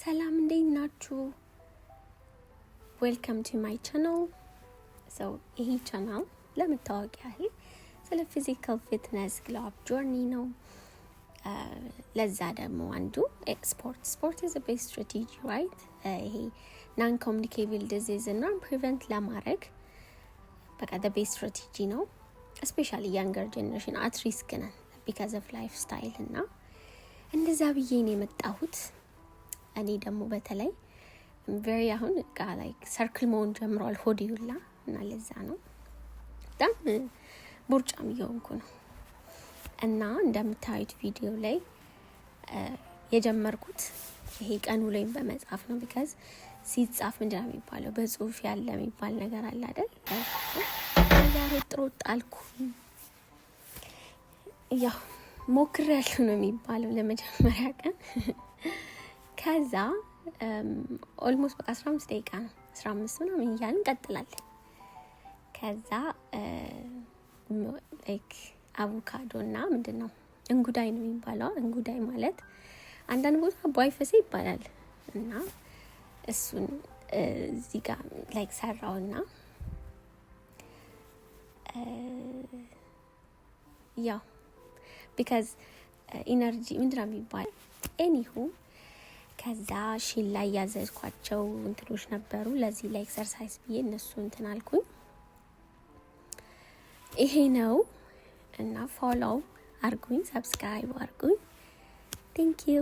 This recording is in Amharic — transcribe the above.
ሰላም እንዴት ናችሁ? ዌልካም ቱ ማይ ቻናል። ይሄ ቻናል ለምታወቅ ያህል ስለ ፊዚካል ፊትነስ ግሎብ ጆርኒ ነው። ለዛ ደግሞ አንዱ ስፖርት is a best strategy, right? ይሄ non communicable disease እና prevent ለማድረግ በቃ the best strategy ነው። especially younger generation at risk ነን because of lifestyle እና እንደዛ ብዬ ነው የመጣሁት። እኔ ደግሞ በተለይ very አሁን like circle መሆን ጀምሯል ሆዲውላ እና ለዛ ነው በጣም ቦርጫም እየሆንኩ ነው። እና እንደምታዩት ቪዲዮ ላይ የጀመርኩት ይሄ ቀኑ ላይ በመጻፍ ነው because ሲጻፍ ምንድን ነው የሚባለው በጽሁፍ ያለ የሚባል ነገር አለ አይደል? ሮጥ አልኩ ያው ሞክሬያለሁ ነው የሚባለው ለመጀመሪያ ቀን። ከዛ ኦልሞስት በቃ 15 ደቂቃ ነው 15 ምናምን እያልን እንቀጥላለን። ከዛ ላይክ አቮካዶ እና ምንድነው እንጉዳይ ነው የሚባለው። እንጉዳይ ማለት አንዳንድ ቦታ ቦይፈሴ ይባላል እና እሱን እዚህ ጋር ላይክ ሰራውና ያው because ኢነርጂ ምንድነው የሚባለው ኤኒሁ ከዛ ሺል ላይ ያዘዝኳቸው እንትሎች ነበሩ ለዚህ ላይ ኤክሰርሳይዝ ብዬ እነሱ እንትን አልኩኝ። ይሄ ነው እና ፎሎው አርጉኝ፣ ሰብስክራይብ አርጉኝ። Thank you.